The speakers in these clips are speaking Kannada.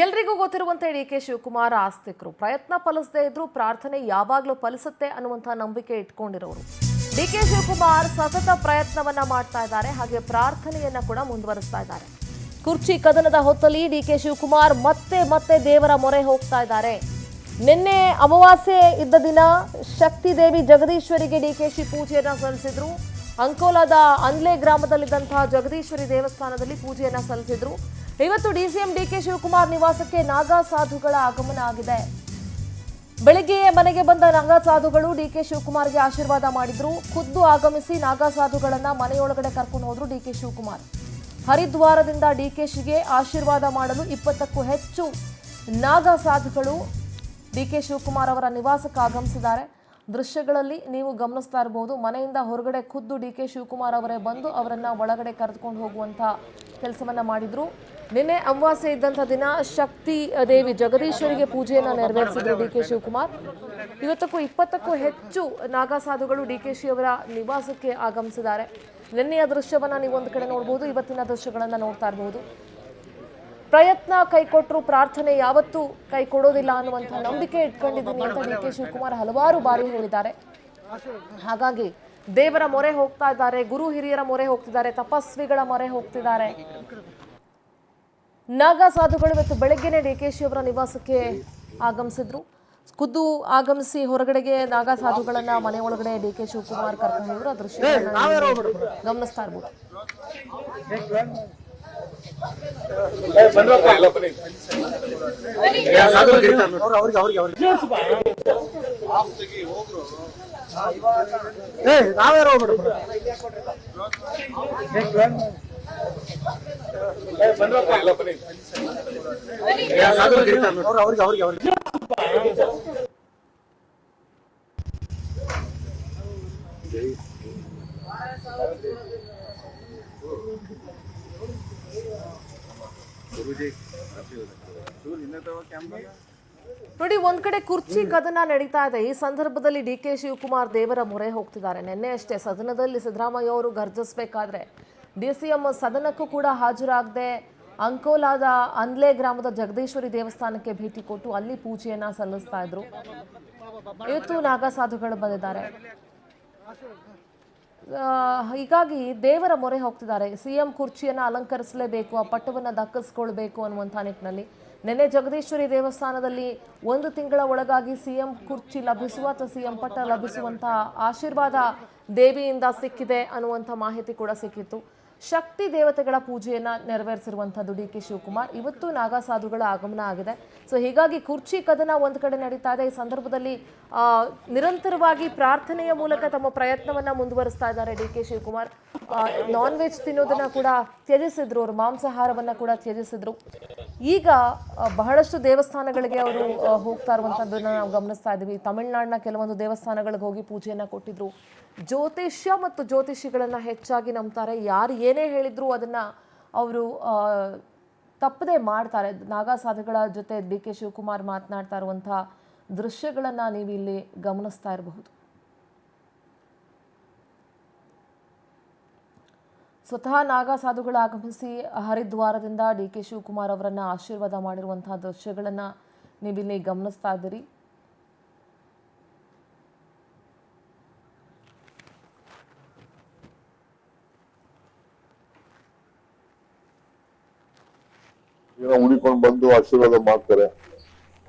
ಎಲ್ರಿಗೂ ಗೊತ್ತಿರುವಂತೆ ಡಿ.ಕೆ. ಶಿವಕುಮಾರ್ ಆಸ್ತಿಕರು ಪ್ರಯತ್ನ ಫಲಿಸದೇ ಇದ್ರೂ ಪ್ರಾರ್ಥನೆ ಯಾವಾಗಲೂ ಫಲಿಸುತ್ತೆ ಅನ್ನುವಂಥ ನಂಬಿಕೆ ಇಟ್ಕೊಂಡಿರೋರು. ಡಿ.ಕೆ. ಶಿವಕುಮಾರ್ ಸತತ ಪ್ರಯತ್ನವನ್ನ ಮಾಡ್ತಾ ಇದ್ದಾರೆ, ಹಾಗೆ ಪ್ರಾರ್ಥನೆಯನ್ನ ಕೂಡ ಮುಂದುವರಿಸ್ತಾ ಇದ್ದಾರೆ. ಕುರ್ಚಿ ಕದನದ ಹೊತ್ತಲ್ಲಿ ಡಿ.ಕೆ. ಶಿವಕುಮಾರ್ ಮತ್ತೆ ದೇವರ ಮೊರೆ ಹೋಗ್ತಾ ಇದ್ದಾರೆ. ನಿನ್ನೆ ಅಮಾವಾಸ್ಯೆ ಇದ್ದ ದಿನ ಶಕ್ತಿ ದೇವಿ ಜಗದೀಶ್ವರಿಗೆ ಡಿ.ಕೆ.ಶಿ ಪೂಜೆಯನ್ನ ಸಲ್ಲಿಸಿದ್ರು. ಅಂಕೋಲಾದ ಅಂದ್ಲೆ ಗ್ರಾಮದಲ್ಲಿದ್ದಂತಹ ಜಗದೀಶ್ವರಿ ದೇವಸ್ಥಾನದಲ್ಲಿ ಪೂಜೆಯನ್ನ ಸಲ್ಲಿಸಿದ್ರು. ಇವತ್ತು ಡಿಸಿಎಂ ಡಿ.ಕೆ. ಶಿವಕುಮಾರ್ ನಿವಾಸಕ್ಕೆ ನಾಗಾ ಸಾಧುಗಳ ಆಗಮನ ಆಗಿದೆ. ಬೆಳಗ್ಗೆ ಮನೆಗೆ ಬಂದ ನಾಗಾ ಸಾಧುಗಳು ಡಿ.ಕೆ. ಶಿವಕುಮಾರ್ಗೆ ಆಶೀರ್ವಾದ ಮಾಡಿದ್ರು. ಖುದ್ದು ಆಗಮಿಸಿ ನಾಗಾ ಸಾಧುಗಳನ್ನ ಮನೆಯೊಳಗಡೆ ಕರ್ಕೊಂಡು ಹೋದ್ರು ಡಿ.ಕೆ. ಶಿವಕುಮಾರ್. ಹರಿದ್ವಾರದಿಂದ ಡಿ.ಕೆ.ಶಿಗೆ ಆಶೀರ್ವಾದ ಮಾಡಲು 20ಕ್ಕೂ ಹೆಚ್ಚು ನಾಗಾ ಸಾಧುಗಳು ಡಿ.ಕೆ. ಶಿವಕುಮಾರ್ ಅವರ ನಿವಾಸಕ್ಕೆ ಆಗಮಿಸಿದ್ದಾರೆ. ದೃಶ್ಯಗಳಲ್ಲಿ ನೀವು ಗಮನಿಸ್ತಾ ಇರಬಹುದು, ಮನೆಯಿಂದ ಹೊರಗಡೆ ಖುದ್ದು ಡಿ.ಕೆ. ಶಿವಕುಮಾರ್ ಅವರೇ ಬಂದು ಅವರನ್ನ ಒಳಗಡೆ ಕರೆದುಕೊಂಡು ಹೋಗುವಂತ ಕೆಲಸವನ್ನ ಮಾಡಿದ್ರು. ನಿನ್ನೆ ಅಮಾವಾಸ್ಯೆ ಇದ್ದಂಥ ದಿನ ಶಕ್ತಿ ದೇವಿ ಜಗದೀಶ್ವರಿಗೆ ಪೂಜೆಯನ್ನ ನೆರವೇರಿಸಿದ್ರು ಡಿ.ಕೆ. ಶಿವಕುಮಾರ್. ಇವತ್ತಕ್ಕೂ 20ಕ್ಕೂ ಹೆಚ್ಚು ನಾಗಾ ಸಾಧುಗಳು ಡಿ.ಕೆ.ಶಿ ಅವರ ನಿವಾಸಕ್ಕೆ ಆಗಮಿಸಿದ್ದಾರೆ. ನಿನ್ನೆಯ ದೃಶ್ಯವನ್ನ ನೀವು ಒಂದು ಕಡೆ ನೋಡಬಹುದು, ಇವತ್ತಿನ ದೃಶ್ಯಗಳನ್ನ ನೋಡ್ತಾ ಇರಬಹುದು. ಪ್ರಯತ್ನ ಕೈಕೊಟ್ಟರು ಪ್ರಾರ್ಥನೆ ಯಾವತ್ತೂ ಕೈ ಕೊಡೋದಿಲ್ಲ ಅನ್ನುವಂಥ ನಂಬಿಕೆ ಇಟ್ಕೊಂಡಿದ್ದೀನಿ ಅಂತ ಡಿ.ಕೆ. ಶಿವಕುಮಾರ್ ಹಲವಾರು ಬಾರಿ ಹೇಳಿದ್ದಾರೆ. ಹಾಗಾಗಿ ದೇವರ ಮೊರೆ ಹೋಗ್ತಾ ಇದ್ದಾರೆ, ಗುರು ಹಿರಿಯರ ಮೊರೆ ಹೋಗ್ತಿದ್ದಾರೆ, ತಪಸ್ವಿಗಳ ಮೊರೆ ಹೋಗ್ತಿದ್ದಾರೆ. ನಾಗಾ ಸಾಧುಗಳು ಇವತ್ತು ಬೆಳಗ್ಗೆನೆ ಡಿ.ಕೆ.ಶಿ ಅವರ ನಿವಾಸಕ್ಕೆ ಆಗಮಿಸಿದ್ರು. ಖುದ್ದು ಆಗಮಿಸಿ ಹೊರಗಡೆಗೆ ನಾಗಾ ಸಾಧುಗಳನ್ನ ಮನೆ ಒಳಗಡೆ ಡಿ.ಕೆ. ಶಿವಕುಮಾರ್ ಕರ್ಕೊಂಡು ಹೋದ್ರು. ಆ ದೃಶ್ಯಗಳನ್ನ ಗಮನಿಸ್ತಾ ಇರ್ಬೋದು. ನೋಡಿ, ಒಂದ್ ಕಡೆ ಕುರ್ಚಿ ಕದನ ನಡೀತಾ ಇದೆ. ಈ ಸಂದರ್ಭದಲ್ಲಿ ಡಿ.ಕೆ. ಶಿವಕುಮಾರ್ ದೇವರ ಮೊರೆ ಹೋಗ್ತಿದ್ದಾರೆ. ನಿನ್ನೆ ಅಷ್ಟೇ ಸದನದಲ್ಲಿ ಸಿದ್ದರಾಮಯ್ಯ ಅವರು ಗರ್ಜಿಸಬೇಕಾದ್ರೆ ಡಿಸಿಎಂ ಸದನಕ್ಕೂ ಕೂಡ ಹಾಜರಾಗದೆ ಅಂಕೋಲಾದ ಅಂದ್ಲೆ ಗ್ರಾಮದ ಜಗದೀಶ್ವರಿ ದೇವಸ್ಥಾನಕ್ಕೆ ಭೇಟಿ ಕೊಟ್ಟು ಅಲ್ಲಿ ಪೂಜೆಯನ್ನ ಸಲ್ಲಿಸ್ತಾ ಇದ್ರು. ಇವತ್ತು ನಾಗಾ ಸಾಧುಗಳು ಬಂದಿದ್ದಾರೆ. ಹೀಗಾಗಿ ದೇವರ ಮೊರೆ ಹೋಗ್ತಿದ್ದಾರೆ. ಸಿಎಂ ಕುರ್ಚಿಯನ್ನ ಅಲಂಕರಿಸಲೇಬೇಕು, ಆ ಪಟ್ಟವನ್ನ ದಕ್ಕಿಸ್ಕೊಳ್ಬೇಕು ಅನ್ನುವಂಥ ನಿಟ್ಟಿನಲ್ಲಿ ನಿನ್ನೆ ಜಗದೀಶ್ವರಿ ದೇವಸ್ಥಾನದಲ್ಲಿ 1 ತಿಂಗಳ ಒಳಗಾಗಿ ಸಿಎಂ ಕುರ್ಚಿ ಲಭಿಸುವ ಅಥವಾ ಸಿಎಂ ಪಟ್ಟ ಲಭಿಸುವಂತ ಆಶೀರ್ವಾದ ದೇವಿಯಿಂದ ಸಿಕ್ಕಿದೆ ಅನ್ನುವಂಥ ಮಾಹಿತಿ ಕೂಡ ಸಿಕ್ಕಿತ್ತು. ಶಕ್ತಿ ದೇವತೆಗಳ ಪೂಜೆಯನ್ನ ನೆರವೇರಿಸಿರುವಂಥದ್ದು ಡಿ.ಕೆ. ಶಿವಕುಮಾರ್. ಇವತ್ತು ನಾಗಾ ಸಾಧುಗಳ ಆಗಮನ ಆಗಿದೆ. ಸೊ ಹೀಗಾಗಿ ಕುರ್ಚಿ ಕದನ ಒಂದು ಕಡೆ ನಡೀತಾ ಇದೆ. ಈ ಸಂದರ್ಭದಲ್ಲಿ ನಿರಂತರವಾಗಿ ಪ್ರಾರ್ಥನೆಯ ಮೂಲಕ ತಮ್ಮ ಪ್ರಯತ್ನವನ್ನ ಮುಂದುವರಿಸ್ತಾ ಇದ್ದಾರೆ ಡಿ.ಕೆ. ಶಿವಕುಮಾರ್. ನಾನ್ ವೆಜ್ ತಿನ್ನೋದನ್ನ ಕೂಡ ತ್ಯಜಿಸಿದ್ರು, ಅವರು ಮಾಂಸಾಹಾರವನ್ನ ಕೂಡ ತ್ಯಜಿಸಿದ್ರು. ಈಗ ಬಹಳಷ್ಟು ದೇವಸ್ಥಾನಗಳಿಗೆ ಅವರು ಹೋಗ್ತಾ ಇರುವಂತದ್ದನ್ನ ನಾವು ಗಮನಿಸ್ತಾ ಇದ್ದೀವಿ. ತಮಿಳುನಾಡಿನ ಕೆಲವೊಂದು ದೇವಸ್ಥಾನಗಳಿಗೆ ಹೋಗಿ ಪೂಜೆಯನ್ನ ಕೊಟ್ಟಿದ್ರು. ಜ್ಯೋತಿಷ್ಯ ಮತ್ತು ಜ್ಯೋತಿಷಿಗಳನ್ನ ಹೆಚ್ಚಾಗಿ ನಂಬ್ತಾರೆ. ಯಾರು ಏನೇ ಹೇಳಿದ್ರು ಅದನ್ನ ಅವರು ತಪ್ಪದೆ ಮಾಡ್ತಾರೆ. ನಾಗಾ ಸಾಧುಗಳ ಜೊತೆ ಡಿ.ಕೆ. ಶಿವಕುಮಾರ್ ಮಾತನಾಡ್ತಾ ಇರುವಂತಹ ದೃಶ್ಯಗಳನ್ನ ನೀವು ಇಲ್ಲಿ ಗಮನಿಸ್ತಾ ಇರಬಹುದು. ಸ್ವತಃ ನಾಗಾ ಸಾಧುಗಳು ಆಗಮಿಸಿ ಹರಿದ್ವಾರದಿಂದ ಡಿ.ಕೆ. ಶಿವಕುಮಾರ್ ಅವರನ್ನ ಆಶೀರ್ವಾದ ಮಾಡಿರುವಂತಹ ದೃಶ್ಯಗಳನ್ನ ನೀವಿಲ್ಲಿ ಗಮನಿಸ್ತಾ ಇದ್ದೀರಿ. ಉಳಿಕೊಂಡು ಬಂದು ಆಶೀರ್ವಾದ ಮಾಡ್ತಾರೆ.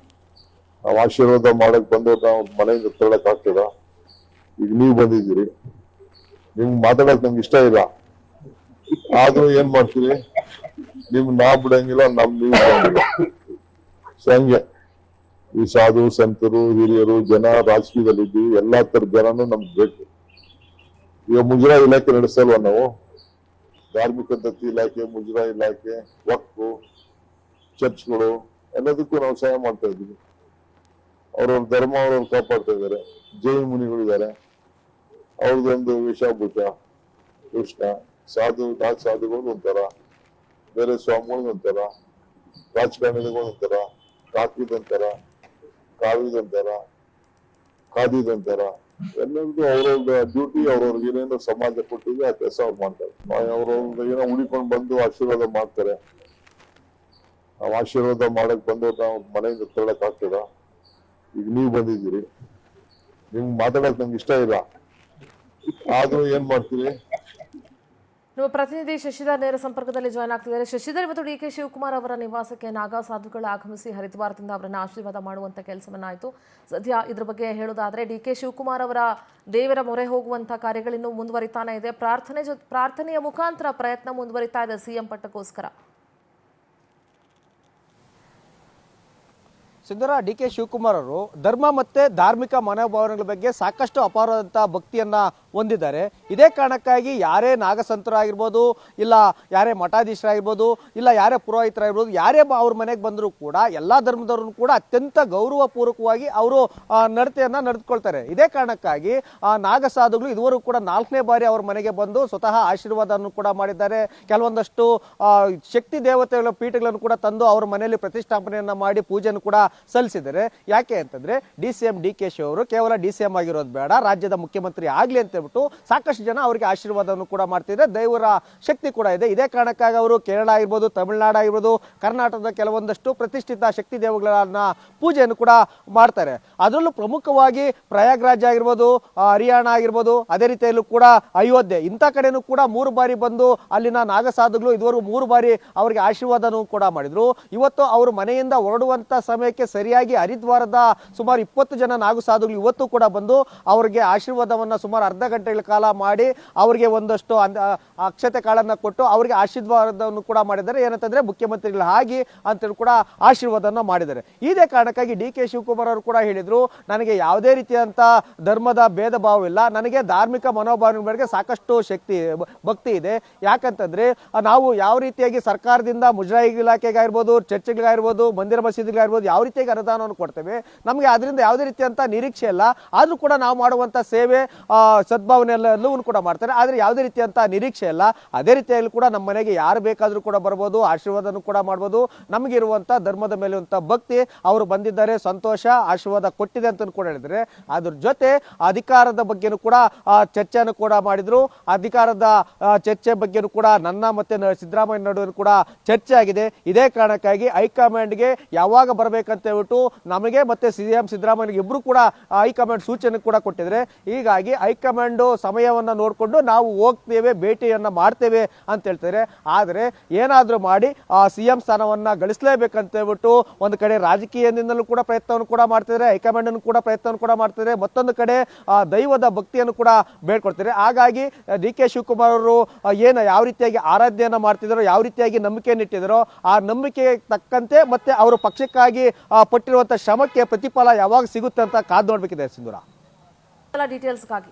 ನಾವು ಆಶೀರ್ವಾದ ಮಾಡಕ್ ಬಂದು ನಾವು ಮನೆಯಿಂದ ತಗೊಳಕ್ ಆಗ್ತದ? ಈಗ ನೀವು ಬಂದಿದ್ದೀರಿ, ನಿಮ್ಗೆ ಮಾತಾಡಕ್ ನಂಗೆ ಇಷ್ಟ ಇಲ್ಲ, ಆದ್ರೂ ಏನ್ ಮಾಡ್ತೀರಿ? ನಿಮ್ ನಾ ಬಿಡಂಗಿಲ್ಲ, ನೀವು ಬಿಡಂಗಿಲ್ಲ. ಹಂಗೆ ಈ ಸಾಧು ಸಂತರು ಹಿರಿಯರು ಜನ ರಾಜಕೀಯದಲ್ಲಿದ್ದೀವಿ, ಎಲ್ಲಾ ತರದ ಜನನು ನಮ್ಗೆ ಬೇಕು. ಈಗ ಮುಜರಾ ಇಲಾಖೆ ನಡೆಸಲ್ವಾ ನಾವು? ಧಾರ್ಮಿಕ ದತ್ತಿ ಇಲಾಖೆ, ಮುಜರಾ ಇಲಾಖೆ, ವಕ್ಫು, ಚರ್ಚ್ಗಳು ಎಲ್ಲದಕ್ಕೂ ನಾವು ಸಹಾಯ ಮಾಡ್ತಾ ಇದ್ದೀವಿ. ಅವ್ರವ್ರ ಧರ್ಮ ಅವ್ರವ್ರು ಕಾಪಾಡ್ತಾ ಇದ್ದಾರೆ. ಜೈನ ಮುನಿಗಳಿದ್ದಾರೆ, ಅವ್ರದ್ದೊಂದು ವೇಷಭೂಷ ಕೃಷ್ಣ. ಸಾಧುಗಳು ಒಂಥರ, ಬೇರೆ ಸ್ವಾಮಿಗಳು ಒಂಥರ, ರಾಜಕಾರಣಿಗಳು ಒಂಥರ, ಕಾಕಿದಂತರ, ಕಾವಿದಂತರ, ಖಾದಿದಂತರ, ಎಲ್ಲರಿಗೂ ಅವ್ರವ್ರ ಡ್ಯೂಟಿ ಅವ್ರವ್ರಿಗೆ ಏನೇನೋ ಸಮಾಜ ಕೊಟ್ಟಿದೆ ಆ ಕೆಲಸ ಅವ್ರು ಮಾಡ್ತಾರೆ. ಅವ್ರವ್ರ ಏನೋ ಉಳಿಕೊಂಡು ಬಂದು ಆಶೀರ್ವಾದ ಮಾಡ್ತಾರೆ. ನಾವು ಆಶೀರ್ವಾದ ಮಾಡಕ್ ಬಂದು ನಾವು ಮನೆಯಿಂದ ತೆರಳಕ್ ಆಗ್ತದ? ಈಗ ನೀವು ಬಂದಿದ್ದೀರಿ, ನಿಮ್ಗೆ ಮಾತಾಡಕ್ ನಂಗೆ ಇಷ್ಟ ಇಲ್ಲ, ಆದ್ರೂ ಏನ್ ಮಾಡ್ತೀರಿ? ನಮ್ಮ ಪ್ರತಿನಿಧಿ ಶಶಿಧರ್ ನೇರ ಸಂಪರ್ಕದಲ್ಲಿ ಜಾಯ್ನ್ ಆಗ್ತಿದ್ದಾರೆ. ಶಶಿಧರ್, ಇವತ್ತು ಡಿ ಕೆ ಶಿವಕುಮಾರ್ ಅವರ ನಿವಾಸಕ್ಕೆ ನಾಗಾ ಸಾಧುಗಳು ಆಗಮಿಸಿ ಹರಿದ್ವಾರದಿಂದ ಅವರನ್ನು ಆಶೀರ್ವಾದ ಮಾಡುವಂತ ಕೆಲಸವನ್ನಾಯಿತು. ಸದ್ಯ ಇದ್ರ ಬಗ್ಗೆ ಹೇಳೋದಾದ್ರೆ ಡಿ ಕೆ ಶಿವಕುಮಾರ್ ಅವರ ದೇವರ ಮೊರೆ ಹೋಗುವಂತ ಕಾರ್ಯಗಳಿನ್ನೂ ಮುಂದುವರಿತಾನೆ ಇದೆ. ಪ್ರಾರ್ಥನೆಯ ಮುಖಾಂತರ ಪ್ರಯತ್ನ ಮುಂದುವರಿತಾ ಇದೆ ಸಿಎಂ ಪಟ್ಟಕ್ಕೋಸ್ಕರ. ಸಿದ್ದರ ಡಿ ಕೆ ಶಿವಕುಮಾರ್ ಅವರು ಧರ್ಮ ಮತ್ತು ಧಾರ್ಮಿಕ ಮನೋಭಾವನೆಗಳ ಬಗ್ಗೆ ಸಾಕಷ್ಟು ಅಪಾರವಾದಂಥ ಭಕ್ತಿಯನ್ನು ಹೊಂದಿದ್ದಾರೆ. ಇದೇ ಕಾರಣಕ್ಕಾಗಿ ಯಾರೇ ನಾಗಸಂತರಾಗಿರ್ಬೋದು, ಇಲ್ಲ ಯಾರೇ ಮಠಾಧೀಶರಾಗಿರ್ಬೋದು, ಇಲ್ಲ ಯಾರೇ ಪುರೋಹಿತರಾಗಿರ್ಬೋದು, ಯಾರೇ ಅವ್ರ ಮನೆಗೆ ಬಂದರೂ ಕೂಡ ಎಲ್ಲ ಧರ್ಮದವ್ರನ್ನು ಕೂಡ ಅತ್ಯಂತ ಗೌರವಪೂರ್ವಕವಾಗಿ ಅವರು ನಡತೆಯನ್ನು ನಡೆದುಕೊಳ್ತಾರೆ. ಇದೇ ಕಾರಣಕ್ಕಾಗಿ ನಾಗಸಾಧುಗಳು ಇದುವರೆಗೂ ಕೂಡ 4ನೇ ಬಾರಿ ಅವ್ರ ಮನೆಗೆ ಬಂದು ಸ್ವತಃ ಆಶೀರ್ವಾದವನ್ನು ಕೂಡ ಮಾಡಿದ್ದಾರೆ. ಕೆಲವೊಂದಷ್ಟು ಶಕ್ತಿ ದೇವತೆಗಳ ಪೀಠಗಳನ್ನು ಕೂಡ ತಂದು ಅವ್ರ ಮನೆಯಲ್ಲಿ ಪ್ರತಿಷ್ಠಾಪನೆಯನ್ನು ಮಾಡಿ ಪೂಜೆಯನ್ನು ಕೂಡ ಸಲ್ಲಿಸಿದ್ದಾರೆ. ಯಾಕೆ ಅಂತಂದ್ರೆ ಡಿ.ಸಿ.ಎಂ ಡಿ ಕೆ ಶಿ ಅವರು ಕೇವಲ ಡಿ.ಸಿ.ಎಂ ಆಗಿರೋದು ಬೇಡ, ರಾಜ್ಯದ ಮುಖ್ಯಮಂತ್ರಿ ಆಗ್ಲಿ ಅಂತ ಹೇಳ್ಬಿಟ್ಟು ಸಾಕಷ್ಟು ಜನ ಅವರಿಗೆ ಆಶೀರ್ವಾದವನ್ನು ಕೂಡ ಮಾಡ್ತಿದ್ದಾರೆ. ದೇವರ ಶಕ್ತಿ ಕೂಡ ಇದೆ. ಇದೇ ಕಾರಣಕ್ಕಾಗಿ ಅವರು ಕೇರಳ ಆಗಿರ್ಬೋದು, ತಮಿಳುನಾಡು ಆಗಿರ್ಬೋದು, ಕರ್ನಾಟಕದ ಕೆಲವೊಂದಷ್ಟು ಪ್ರತಿಷ್ಠಿತ ಶಕ್ತಿ ದೇವಗಳನ್ನ ಪೂಜೆಯನ್ನು ಕೂಡ ಮಾಡ್ತಾರೆ. ಅದರಲ್ಲೂ ಪ್ರಮುಖವಾಗಿ ಪ್ರಯಾಗ್ರಾಜ್ ಆಗಿರ್ಬೋದು, ಹರಿಯಾಣ ಆಗಿರ್ಬೋದು, ಅದೇ ರೀತಿಯಲ್ಲೂ ಕೂಡ ಅಯೋಧ್ಯೆ, ಇಂಥ ಕಡೆನೂ ಕೂಡ 3 ಬಾರಿ ಬಂದು ಅಲ್ಲಿನ ನಾಗಸಾಧುಗಳು ಇದುವರೆಗೂ 3 ಬಾರಿ ಅವರಿಗೆ ಆಶೀರ್ವಾದನೂ ಕೂಡ ಮಾಡಿದ್ರು. ಇವತ್ತು ಅವರು ಮನೆಯಿಂದ ಹೊರಡುವಂತ ಸಮಯಕ್ಕೆ ಸರಿಯಾಗಿ ಹರಿದ್ವಾರದ ಸುಮಾರು 20 ಜನ ನಾಗಸಾಧುಗಳು ಇವತ್ತು ಕೂಡ ಬಂದು ಅವರಿಗೆ ಆಶೀರ್ವಾದವನ್ನ ಸುಮಾರು ಅರ್ಧ ಗಂಟೆಗಳ ಕಾಲ ಮಾಡಿ ಅವರಿಗೆ ಒಂದಷ್ಟು ಅಕ್ಷತೆ ಕಾಳನ್ನ ಕೊಟ್ಟು ಅವರಿಗೆ ಆಶೀರ್ವಾದವನ್ನು ಕೂಡ ಮಾಡಿದ್ದಾರೆ. ಏನಂತಂದ್ರೆ ಮುಖ್ಯಮಂತ್ರಿಗಳು ಆಗಿ ಅಂತೇಳಿ ಕೂಡ ಆಶೀರ್ವಾದವನ್ನು ಮಾಡಿದ್ದಾರೆ. ಇದೇ ಕಾರಣಕ್ಕಾಗಿ ಡಿ ಕೆ ಶಿವಕುಮಾರ್ ಅವರು ಕೂಡ ಹೇಳಿದ್ರು, ನನಗೆ ಯಾವುದೇ ರೀತಿಯಂತ ಧರ್ಮದ ಭೇದ ಭಾವವಿಲ್ಲ, ನನಗೆ ಧಾರ್ಮಿಕ ಮನೋಭಾವನೆ ಬಗ್ಗೆ ಸಾಕಷ್ಟು ಭಕ್ತಿ ಇದೆ. ಯಾಕಂತಂದ್ರೆ ನಾವು ಯಾವ ರೀತಿಯಾಗಿ ಸರ್ಕಾರದಿಂದ ಮುಜರಾಯಿ ಇಲಾಖೆಗಾಗಿರ್ಬೋದು, ಚರ್ಚ್ಗಳಿಗಾಗಿರ್ಬೋದು, ಮಂದಿರ ಮಸೀದಿಗಳಿಗಾಗಿರ್ಬೋದು ಯಾವ ರೀತಿಯಾಗಿ ಅನುದಾನವನ್ನು ಕೊಡ್ತೇವೆ, ನಮಗೆ ಅದರಿಂದ ಯಾವುದೇ ರೀತಿಯಂತ ನಿರೀಕ್ಷೆ ಇಲ್ಲ. ಆದ್ರೂ ಕೂಡ ನಾವು ಮಾಡುವಂತ ಸೇವೆ ಸದ್ಭಾವನೆ ಎಲ್ಲವೂ ಕೂಡ ಮಾಡ್ತಾರೆ, ಆದ್ರೆ ಯಾವುದೇ ರೀತಿಯಂತ ನಿರೀಕ್ಷೆ ಇಲ್ಲ. ಅದೇ ರೀತಿಯಲ್ಲಿ ಕೂಡ ನಮ್ಮ ಮನೆಗೆ ಯಾರು ಬೇಕಾದ್ರೂ ಕೂಡ ಬರ್ಬೋದು, ಆಶೀರ್ವಾದನೂ ಕೂಡ ಮಾಡ್ಬೋದು. ನಮಗಿರುವಂತ ಧರ್ಮದ ಮೇಲೆ ಭಕ್ತಿ, ಅವರು ಬಂದಿದ್ದಾರೆ, ಸಂತೋಷ, ಆಶೀರ್ವಾದ ಕೊಟ್ಟಿದೆ ಅಂತ ಕೂಡ ಹೇಳಿದ್ರೆ. ಅದ್ರ ಜೊತೆ ಅಧಿಕಾರದ ಬಗ್ಗೆನೂ ಕೂಡ ಚರ್ಚೆಯನ್ನು ಕೂಡ ಮಾಡಿದ್ರು. ಅಧಿಕಾರದ ಚರ್ಚೆ ಬಗ್ಗೆನೂ ಕೂಡ ನನ್ನ ಮತ್ತೆ ಸಿದ್ದರಾಮಯ್ಯ ನಡುವೆ ಕೂಡ ಚರ್ಚೆ ಆಗಿದೆ. ಇದೇ ಕಾರಣಕ್ಕಾಗಿ ಹೈಕಮಾಂಡ್ಗೆ ಯಾವಾಗ ಬರಬೇಕಂತ ಹೇಳ್ಬಿಟ್ಟು ನಮಗೆ ಮತ್ತೆ ಸಿಎಂ ಸಿದ್ದರಾಮಯ್ಯ ಇಬ್ರು ಕೂಡ ಹೈಕಮಾಂಡ್ ಸೂಚನೆ ಕೂಡ ಕೊಟ್ಟಿದ್ರೆ. ಹೀಗಾಗಿ ಹೈಕಮಾಂಡ್ ಸಮಯವನ್ನ ನೋಡಿಕೊಂಡು ನಾವು ಹೋಗ್ತೇವೆ, ಭೇಟಿಯನ್ನ ಮಾಡ್ತೇವೆ ಅಂತ ಹೇಳ್ತಾರೆ. ಆದ್ರೆ ಏನಾದ್ರೂ ಮಾಡಿ ಸಿಎಂ ಸ್ಥಾನವನ್ನ ಗಳಿಸಲೇಬೇಕಂತ ಹೇಳ್ಬಿಟ್ಟು ಒಂದು ಕಡೆ ರಾಜಕೀಯದಿಂದಲೂ ಕೂಡ ಪ್ರಯತ್ನವನ್ನು ಕೂಡ ಮಾಡ್ತಿದ್ದಾರೆ, ಹೈಕಮಾಂಡ್ ಅನ್ನು ಕೂಡ ಪ್ರಯತ್ನವನ್ನು ಕೂಡ ಮಾಡ್ತಿದ್ದಾರೆ, ಮತ್ತೊಂದು ಕಡೆ ದೈವದ ಭಕ್ತಿಯನ್ನು ಕೂಡ ಬೇಡ್ಕೊಳ್ತಾರೆ. ಹಾಗಾಗಿ ಡಿ ಕೆ ಶಿವಕುಮಾರ್ ಅವರು ಯಾವ ರೀತಿಯಾಗಿ ಆರಾಧನೆಯನ್ನ ಮಾಡ್ತಿದಾರೋ, ಯಾವ ರೀತಿಯಾಗಿ ನಂಬಿಕೆಯನ್ನು ಇಟ್ಟಿದಾರೋ, ಆ ನಂಬಿಕೆಗೆ ತಕ್ಕಂತೆ ಮತ್ತೆ ಅವರು ಪಕ್ಷಕ್ಕಾಗಿ ಪಟ್ಟಿರುವಂತಹ ಶ್ರಮಕ್ಕೆ ಪ್ರತಿಫಲ ಯಾವಾಗ ಸಿಗುತ್ತೆ ಅಂತ ಕಾದು ನೋಡ್ಬೇಕಿದೆ ಸಿಂಧೂರ. ಡೀಟೇಲ್ಸ್ಗಾಗಿ